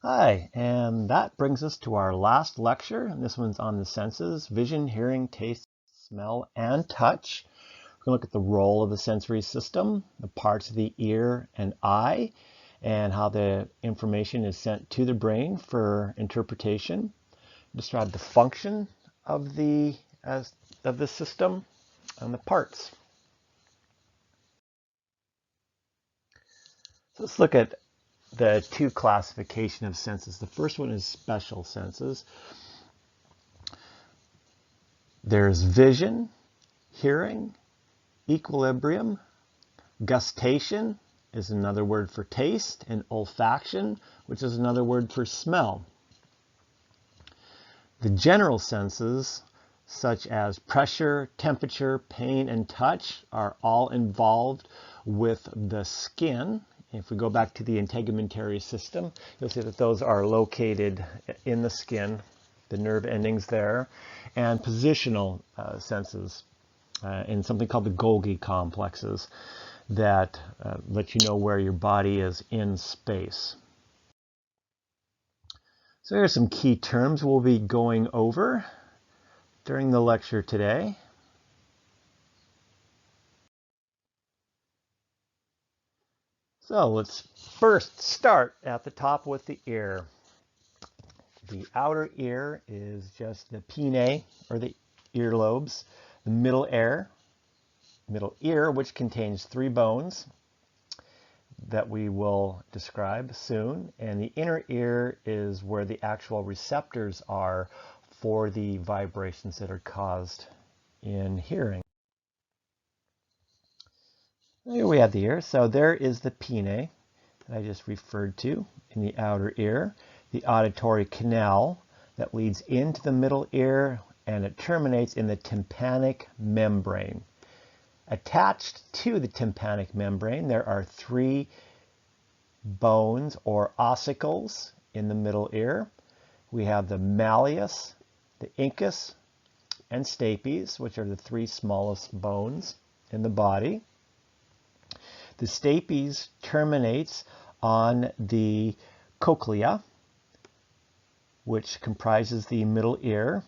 Hi, and that brings us to our last lecture, and this one's on the senses: vision, hearing, taste, smell, and touch. We're going to look at the role of the sensory system, the parts of the ear and eye, and how the information is sent to the brain for interpretation. Describe the function of the system and the parts. So let's look at the two classification of senses. The first one is special senses. There's vision, hearing, equilibrium. Gustation is another word for taste, and olfaction, which is another word for smell. The general senses, such as pressure, temperature, pain, and touch, are all involved with the skin. If we go back to the integumentary system, you'll see that those are located in the skin, the nerve endings there, and positional senses in something called the Golgi complexes that let you know where your body is in space. So here are some key terms we'll be going over during the lecture today. So let's first start at the top with the ear. The outer ear is just the pinnae, or the earlobes. The middle ear, which contains 3 bones that we will describe soon. And the inner ear is where the actual receptors are for the vibrations that are caused in hearing. Here we have the ear. So there is the pinnae that I just referred to in the outer ear, the auditory canal that leads into the middle ear, and it terminates in the tympanic membrane. Attached to the tympanic membrane, there are 3 bones or ossicles in the middle ear. We have the malleus, the incus, and stapes, which are the 3 smallest bones in the body. The stapes terminates on the cochlea, which comprises the middle ear,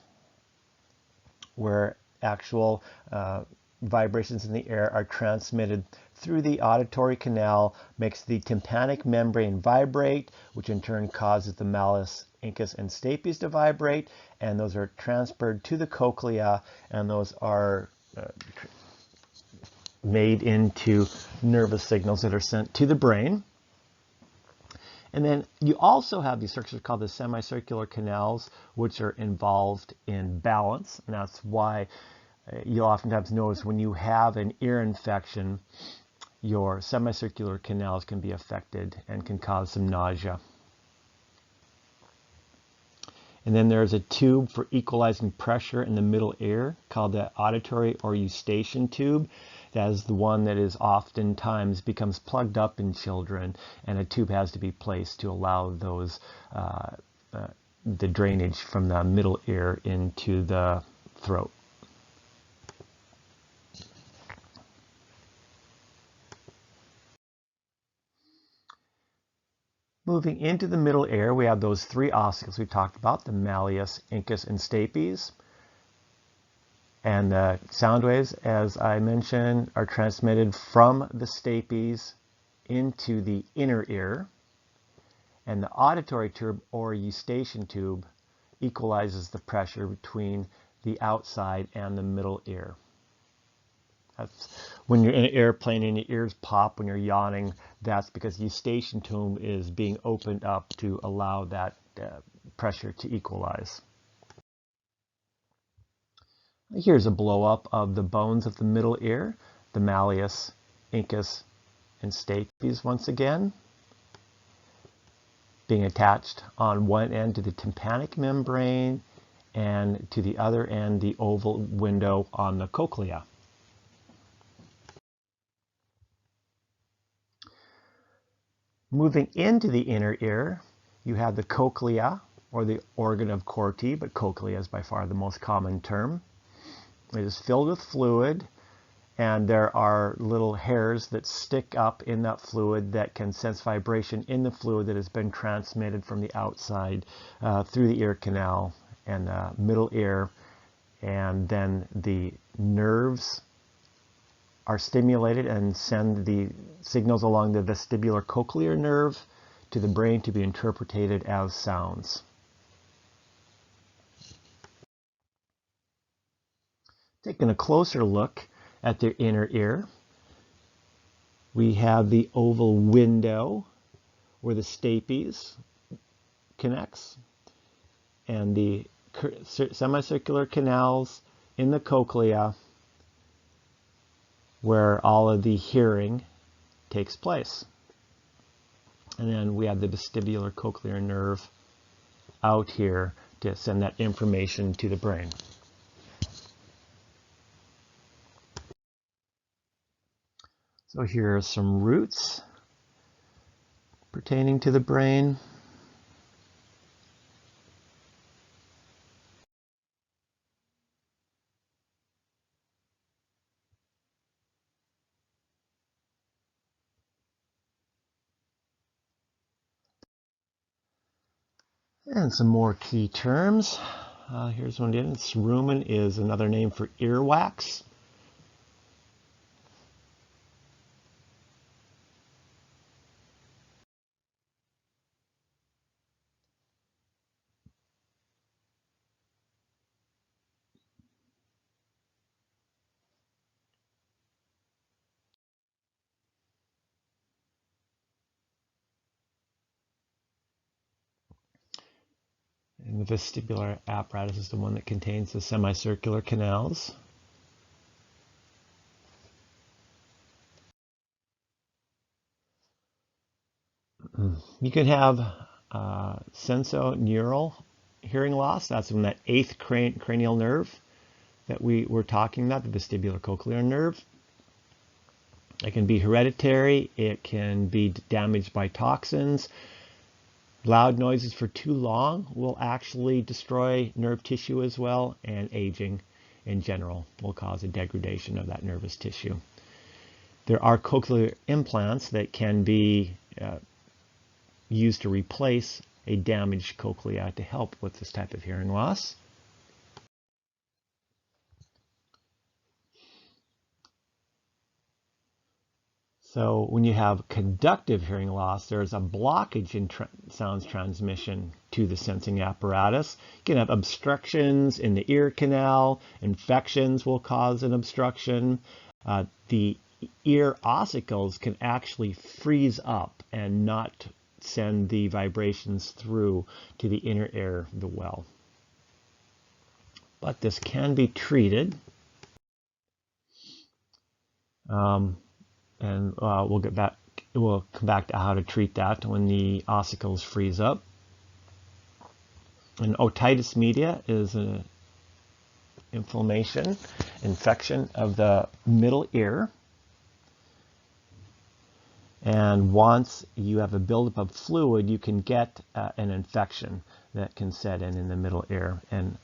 where actual vibrations in the air are transmitted through the auditory canal, makes the tympanic membrane vibrate, which in turn causes the malleus, incus, and stapes to vibrate, and those are transferred to the cochlea, and those are made into nervous signals that are sent to the brain. And then you also have these structures called the semicircular canals, which are involved in balance, and that's why you'll oftentimes notice when you have an ear infection, your semicircular canals can be affected and can cause some nausea. And then there's a tube for equalizing pressure in the middle ear called the auditory or Gustation tube. That is the one that is oftentimes becomes plugged up in children, and a tube has to be placed to allow those the drainage from the middle ear into the throat. Moving into the middle ear, we have those 3 ossicles we talked about, the malleus, incus, and stapes. And the sound waves, as I mentioned, are transmitted from the stapes into the inner ear. And the auditory tube or Gustation tube equalizes the pressure between the outside and the middle ear. That's when you're in an airplane and your ears pop when you're yawning, that's because the Gustation tube is being opened up to allow that pressure to equalize. Here's a blow-up of the bones of the middle ear, the malleus, incus, and stapes once again, being attached on one end to the tympanic membrane and to the other end the oval window on the cochlea. Moving into the inner ear, you have the cochlea, or the organ of Corti, but cochlea is by far the most common term. It is filled with fluid, and there are little hairs that stick up in that fluid that can sense vibration in the fluid that has been transmitted from the outside through the ear canal and middle ear, and then the nerves are stimulated and send the signals along the vestibular cochlear nerve to the brain to be interpreted as sounds. Taking a closer look at the inner ear, we have the oval window where the stapes connects, and the semicircular canals in the cochlea where all of the hearing takes place. And then we have the vestibular cochlear nerve out here to send that information to the brain. So here are some roots pertaining to the brain. And some more key terms. Here's one again. Rumen is another name for earwax. And the vestibular apparatus is the one that contains the semicircular canals. You can have sensorineural hearing loss. That's from that 8th cranial nerve that we were talking about, the vestibular cochlear nerve. It can be hereditary. It can be damaged by toxins. Loud noises for too long will actually destroy nerve tissue as well, and aging in general will cause a degradation of that nervous tissue. There are cochlear implants that can be used to replace a damaged cochlea to help with this type of hearing loss. So when you have conductive hearing loss, there's a blockage in sounds transmission to the sensing apparatus. You can have obstructions in the ear canal. Infections will cause an obstruction. The ear ossicles can actually freeze up and not send the vibrations through to the inner ear well. But this can be treated. And we'll come back to how to treat that when the ossicles freeze up. And otitis media is an infection of the middle ear. And once you have a buildup of fluid, you can get an infection that can set in the middle ear. And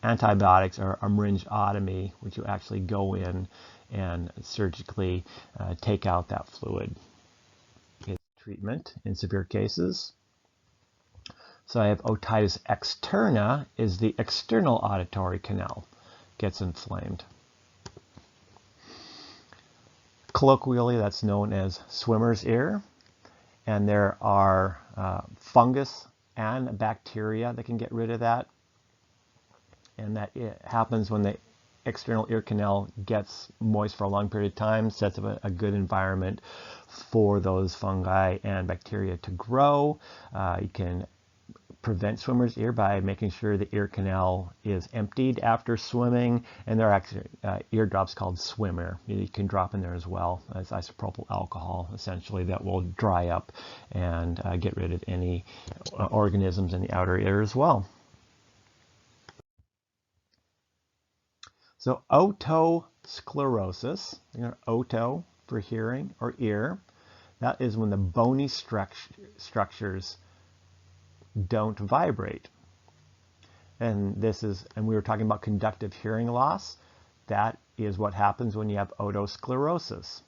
antibiotics are a meningotomy, which you actually go in and surgically take out that fluid. It's treatment in severe cases. So I have otitis externa, is the external auditory canal gets inflamed. Colloquially, that's known as swimmer's ear, and there are fungus and bacteria that can get rid of that, and that it happens when the external ear canal gets moist for a long period of time, sets up a good environment for those fungi and bacteria to grow. You can prevent swimmer's ear by making sure the ear canal is emptied after swimming, and there are actually ear drops called swimmer. You can drop in there as well as isopropyl alcohol, essentially, that will dry up and get rid of any organisms in the outer ear as well. So otosclerosis, oto for hearing or ear, that is when the bony structures don't vibrate. And we were talking about conductive hearing loss. That is what happens when you have otosclerosis.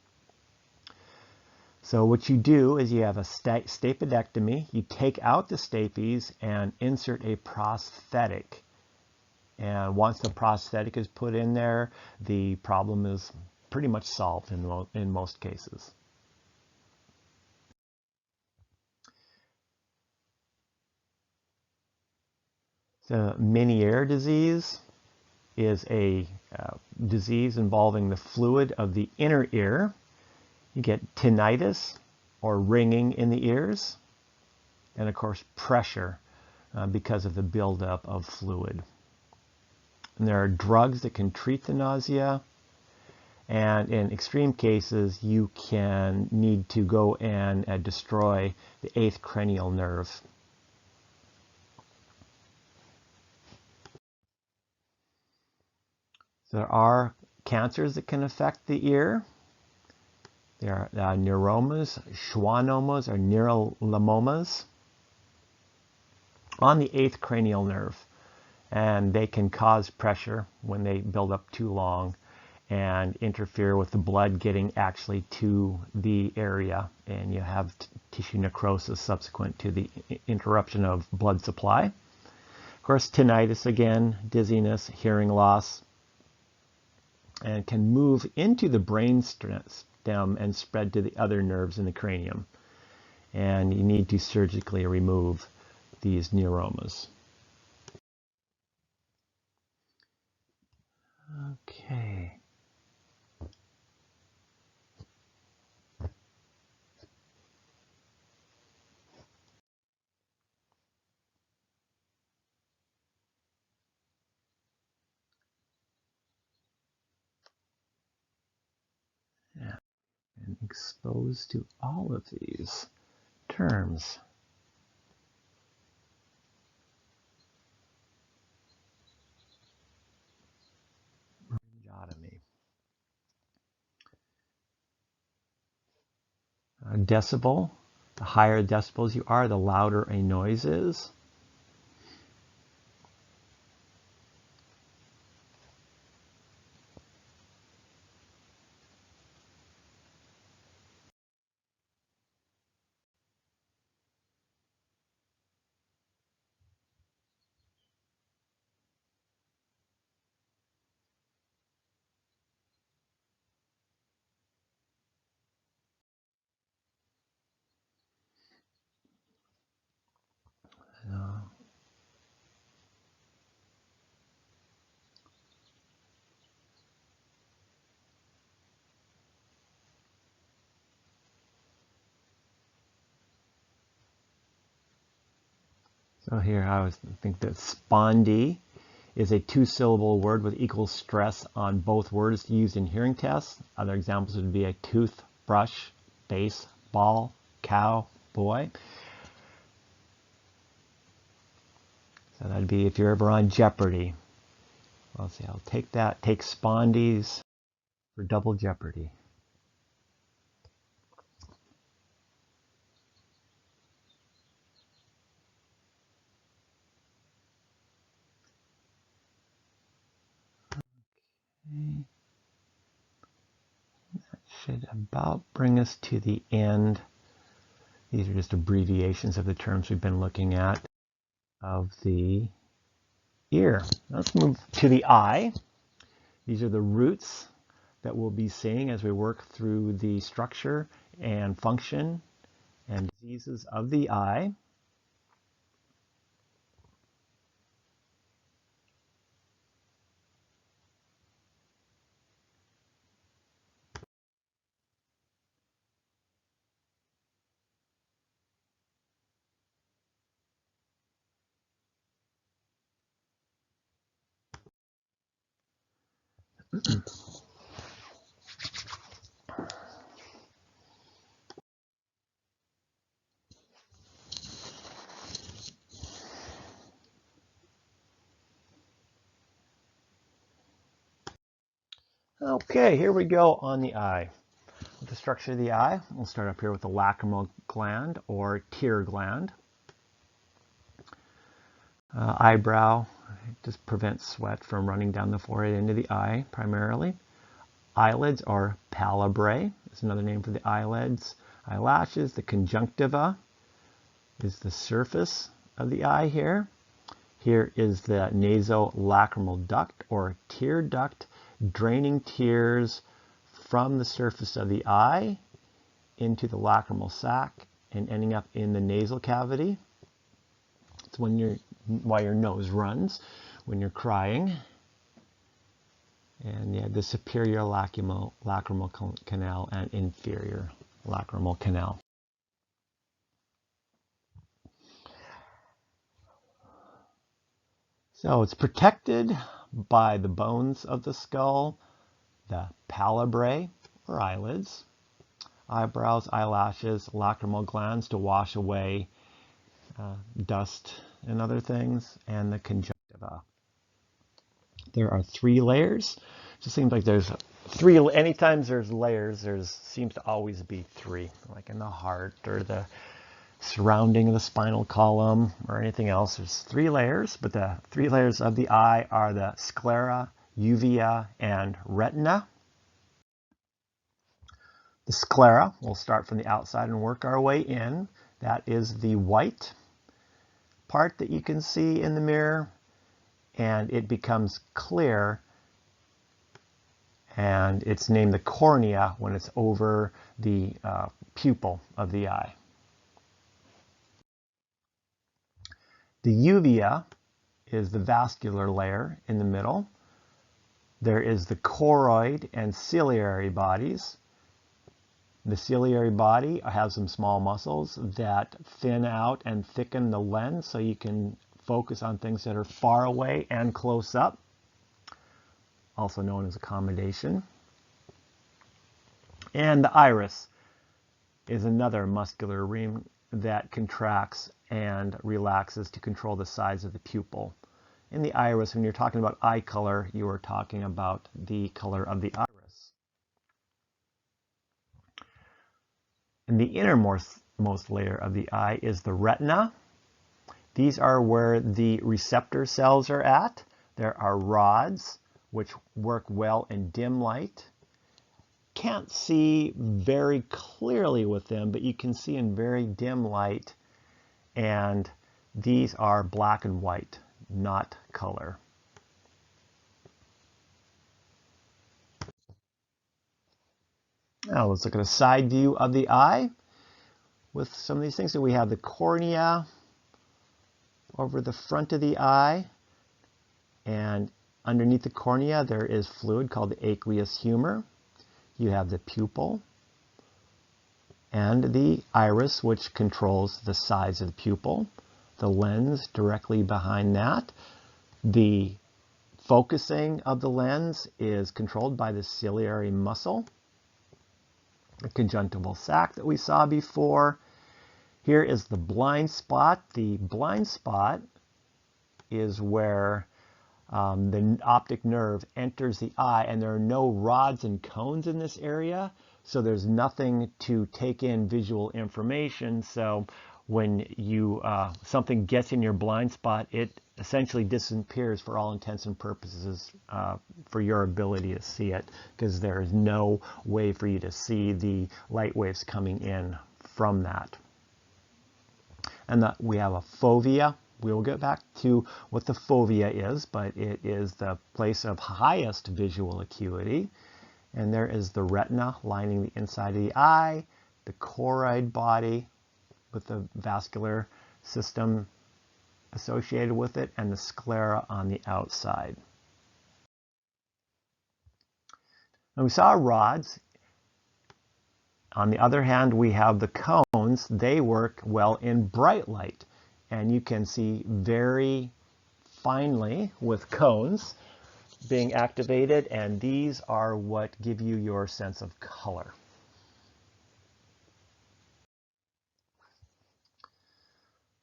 So what you do is you have a stapedectomy. You take out the stapes and insert a prosthetic. And once the prosthetic is put in there, the problem is pretty much solved in most cases. So Ménière disease is a disease involving the fluid of the inner ear. You get tinnitus or ringing in the ears, and of course pressure because of the buildup of fluid. And there are drugs that can treat the nausea, and in extreme cases you can need to go and destroy the 8th cranial nerve. There are cancers that can affect the ear. There are neuromas, schwannomas, or neurillemmomas on the 8th cranial nerve. And they can cause pressure when they build up too long and interfere with the blood getting actually to the area. And you have tissue necrosis subsequent to the interruption of blood supply. Of course, tinnitus again, dizziness, hearing loss, and can move into the brain stem and spread to the other nerves in the cranium. And you need to surgically remove these neuromas. Okay. Yeah. And exposed to all of these terms. Decibel, the higher decibels you are, the louder a noise is. So here I always think that spondy is a 2-syllable word with equal stress on both words used in hearing tests. Other examples would be a toothbrush, baseball, cowboy. So that'd be if you're ever on Jeopardy. Well, see, I'll take that, take spondies for double jeopardy. Okay. That should about bring us to the end. These are just abbreviations of the terms we've been looking at of the ear. Let's move to the eye. These are the roots that we'll be seeing as we work through the structure and function and diseases of the eye. Okay, here we go on the eye. With the structure of the eye, we'll start up here with the lacrimal gland or tear gland. Eyebrow just prevents sweat from running down the forehead into the eye primarily. eyelids, or palabrae, is another name for the eyelids. Eyelashes, the conjunctiva is the surface of the eye here. Here is the nasolacrimal duct or tear duct, draining tears from the surface of the eye into the lacrimal sac and ending up in the nasal cavity. It's why your nose runs when you're crying. And yeah, the superior lacrimal canal and inferior lacrimal canal. So it's protected by the bones of the skull, the palabrae or eyelids, eyebrows, eyelashes, lacrimal glands to wash away dust and other things, and the conjunctiva. There are 3 layers. It just seems like there's 3. Anytime there's layers, seems to always be 3, like in the heart or the surrounding the spinal column or anything else. There's 3 layers, but the 3 layers of the eye are the sclera, uvea, and retina. The sclera, we'll start from the outside and work our way in. That is the white part that you can see in the mirror, and it becomes clear, and it's named the cornea when it's over the pupil of the eye. The uvea is the vascular layer in the middle. There is the choroid and ciliary bodies. The ciliary body has some small muscles that thin out and thicken the lens so you can focus on things that are far away and close up, also known as accommodation. And the iris is another muscular ring that contracts and relaxes to control the size of the pupil. In the iris, when you're talking about eye color, you are talking about the color of the iris. And the innermost layer of the eye is the retina. These are where the receptor cells are at. There are rods, which work well in dim light. Can't see very clearly with them, but you can see in very dim light. And these are black and white, not color. Now let's look at a side view of the eye with some of these things. So we have the cornea over the front of the eye, and underneath the cornea there is fluid called the aqueous humor. You have the pupil and the iris, which controls the size of the pupil. The lens directly behind that. The focusing of the lens is controlled by the ciliary muscle. The conjunctival sac that we saw before. Here is the blind spot. The blind spot is where the optic nerve enters the eye, and there are no rods and cones in this area, so there's nothing to take in visual information. So when something gets in your blind spot, it essentially disappears for all intents and purposes for your ability to see it, because there is no way for you to see the light waves coming in from that. And we have a fovea. We will get back to what the fovea is, but it is the place of highest visual acuity. And there is the retina lining the inside of the eye, the choroid body with the vascular system associated with it, and the sclera on the outside. Now we saw rods. On the other hand, we have the cones. They work well in bright light, and you can see very finely with cones being activated, and these are what give you your sense of color.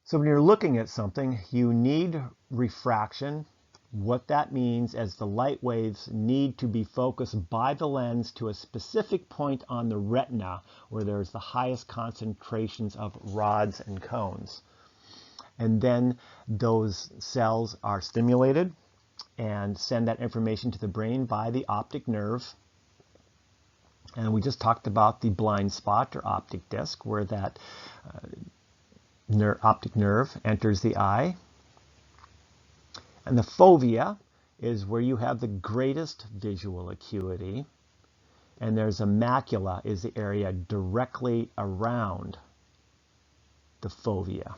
So when you're looking at something, you need refraction. What that means is the light waves need to be focused by the lens to a specific point on the retina where there's the highest concentrations of rods and cones. And then those cells are stimulated and send that information to the brain by the optic nerve. And we just talked about the blind spot or optic disc, where that optic nerve enters the eye. And the fovea is where you have the greatest visual acuity. And there's a macula, is the area directly around the fovea.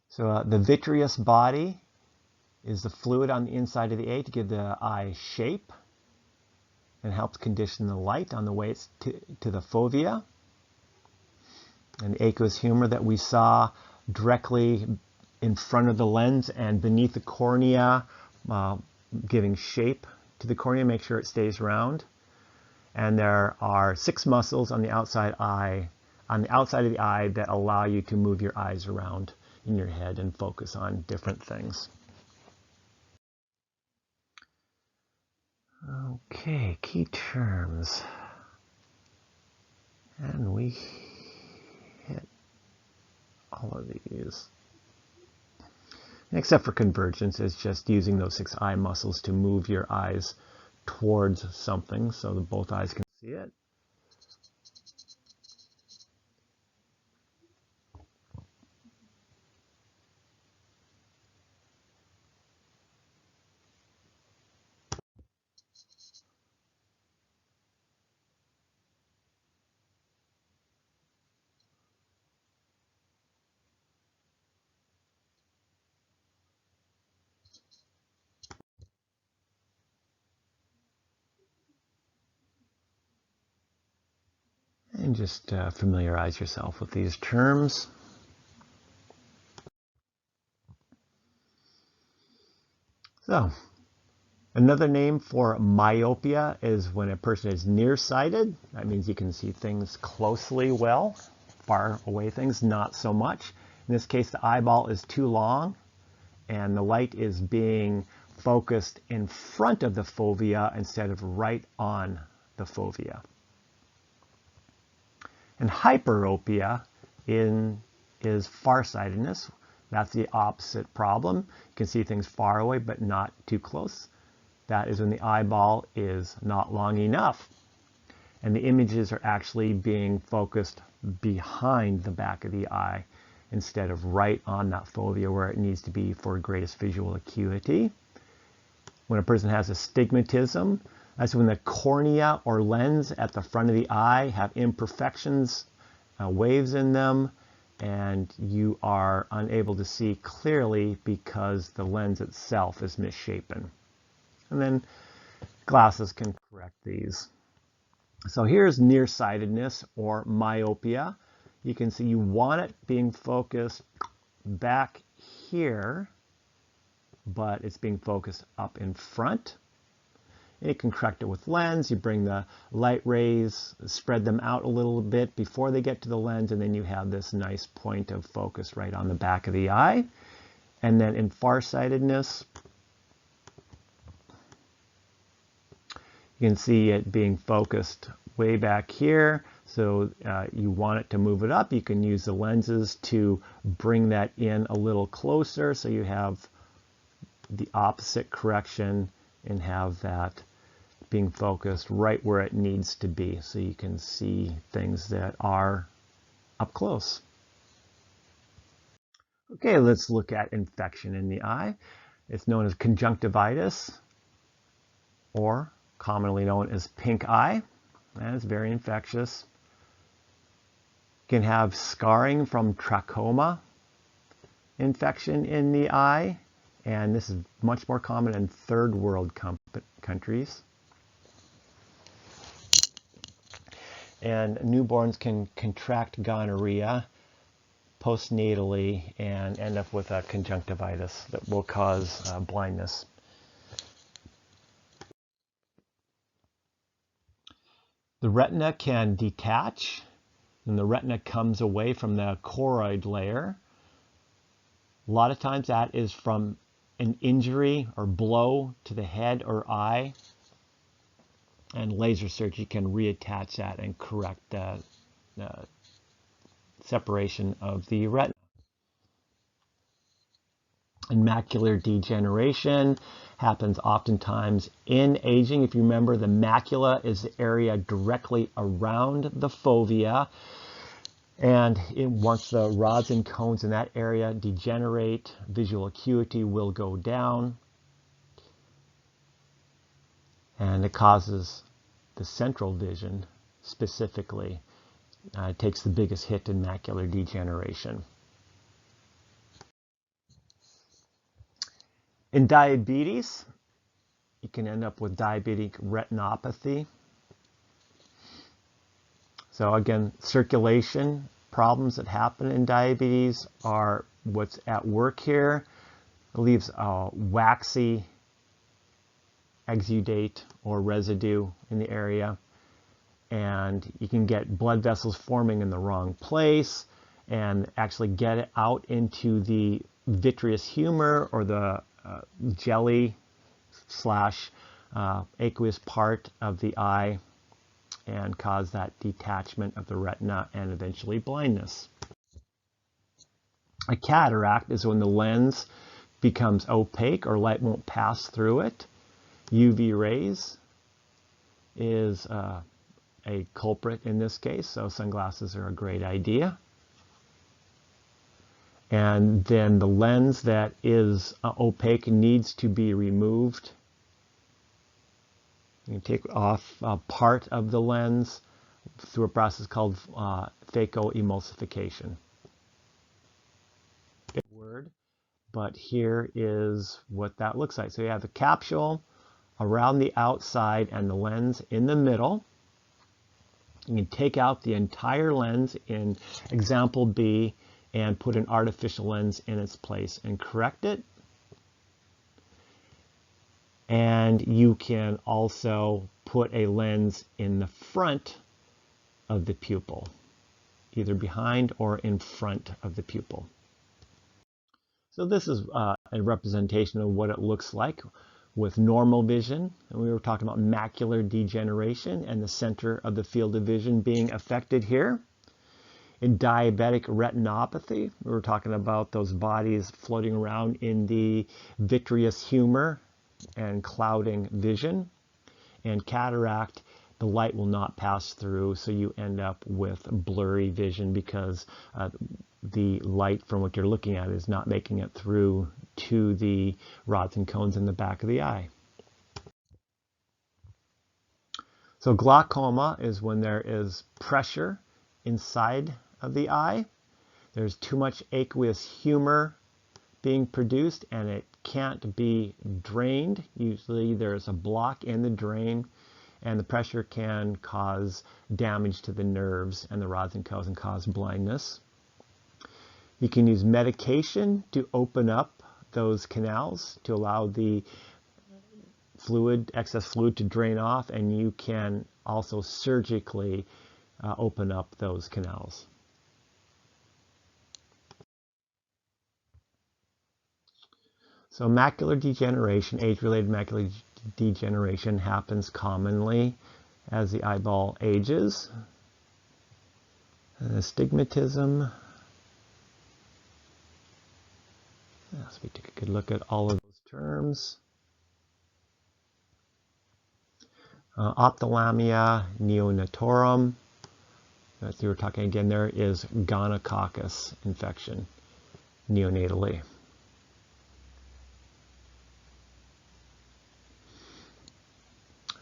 So the vitreous body is the fluid on the inside of the eye to give the eye shape and helps condition the light on the way it's to the fovea. And the aqueous humor that we saw directly in front of the lens and beneath the cornea, giving shape to the cornea, make sure it stays round. And there are 6 muscles on the outside of the eye that allow you to move your eyes around in your head and focus on different things. Okay, key terms. And we hit all of these. Except for convergence, it's just using those 6 eye muscles to move your eyes towards something so that both eyes can see it. And just familiarize yourself with these terms. So, another name for myopia is when a person is nearsighted. That means you can see things closely well, far away things not so much. In this case, the eyeball is too long and the light is being focused in front of the fovea instead of right on the fovea. And hyperopia is farsightedness. That's the opposite problem. You can see things far away but not too close. That is when the eyeball is not long enough. And the images are actually being focused behind the back of the eye instead of right on that fovea where it needs to be for greatest visual acuity. When a person has astigmatism, that's when the cornea or lens at the front of the eye have imperfections, waves in them, and you are unable to see clearly because the lens itself is misshapen. And then glasses can correct these. So here's nearsightedness or myopia. You can see you want it being focused back here, but it's being focused up in front. You can correct it with lens. You bring the light rays, spread them out a little bit before they get to the lens, and then you have this nice point of focus right on the back of the eye. And then in farsightedness, you can see it being focused way back here. So you want it to move it up. You can use the lenses to bring that in a little closer so you have the opposite correction and have that being focused right where it needs to be so you can see things that are up close. Okay, let's look at infection in the eye. It's known as conjunctivitis, or commonly known as pink eye, and it's very infectious. You can have scarring from trachoma infection in the eye, and this is much more common in third world countries. And newborns can contract gonorrhea postnatally and end up with a conjunctivitis that will cause blindness. The retina can detach, and the retina comes away from the choroid layer. A lot of times that is from an injury or blow to the head or eye, and laser surgery can reattach that and correct the separation of the retina. And macular degeneration happens oftentimes in aging. If you remember, the macula is the area directly around the fovea. And once the rods and cones in that area degenerate, visual acuity will go down. And it causes the central vision specifically. It takes the biggest hit in macular degeneration. In diabetes, you can end up with diabetic retinopathy. So again, circulation problems that happen in diabetes are what's at work here. It leaves a waxy exudate or residue in the area, and you can get blood vessels forming in the wrong place and actually get it out into the vitreous humor or the jelly slash aqueous part of the eye and cause that detachment of the retina and eventually blindness. A cataract is when the lens becomes opaque or light won't pass through it. UV rays is a culprit in this case, so sunglasses are a great idea. And then the lens that is opaque needs to be removed. You can take off part of the lens through a process called phacoemulsification. Big word, but here is what that looks like. So you have the capsule around the outside and the lens in the middle. You can take out the entire lens in example B and put an artificial lens in its place and correct it. And you can also put a lens in the front of the pupil, either behind or in front of the pupil. So this is a representation of what it looks like with normal vision. And we were talking about macular degeneration and the center of the field of vision being affected here. In diabetic retinopathy, we were talking about those bodies floating around in the vitreous humor and clouding vision. And cataract, the light will not pass through, so you end up with blurry vision because the light from what you're looking at is not making it through to the rods and cones in the back of the eye. So glaucoma is when there is pressure inside of the eye. There's too much aqueous humor being produced and it can't be drained. Usually there's a block in the drain and the pressure can cause damage to the nerves and the rods and cones and cause blindness. You can use medication to open up those canals to allow the fluid, excess fluid to drain off, and you can also surgically open up those canals. So macular degeneration, age-related macular degeneration happens commonly as the eyeball ages. And astigmatism. So we take a good look at all of those terms. Ophthalmia neonatorum. As we were talking again, there is gonococcus infection neonatally.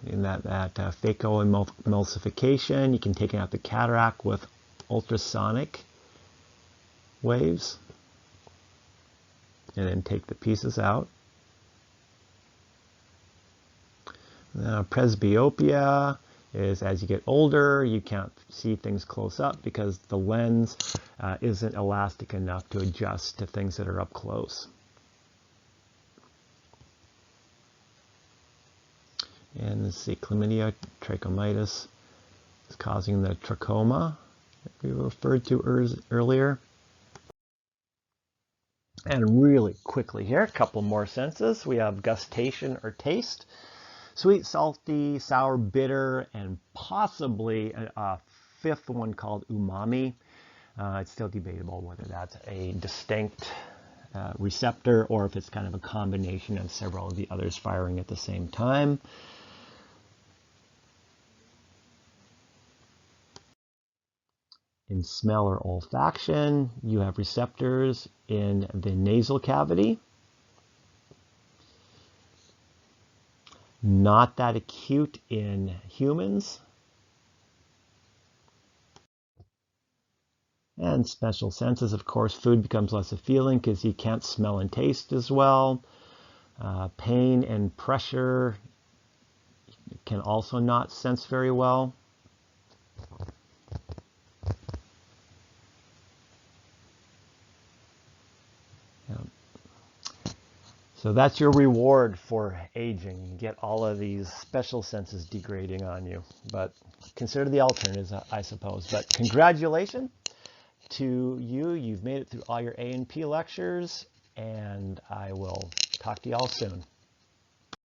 In that phacoemulsification, you can take out the cataract with ultrasonic waves and then take the pieces out. Presbyopia is as you get older, you can't see things close up because the lens isn't elastic enough to adjust to things that are up close. And let's see, chlamydia trachomitis is causing the trachoma that we referred to earlier. And really quickly here, a couple more senses. We have gustation or taste. Sweet, salty, sour, bitter, and possibly a fifth one called umami. It's still debatable whether that's a distinct receptor, or if it's kind of a combination of several of the others firing at the same time. In smell or olfaction, you have receptors in the nasal cavity. Not that acute in humans. And special senses, of course, food becomes less appealing because you can't smell and taste as well. Pain and pressure can also not sense very well. So that's your reward for aging. You get all of these special senses degrading on you. But consider the alternatives, I suppose. But congratulations to you. You've made it through all your A&P lectures, and I will talk to you all soon.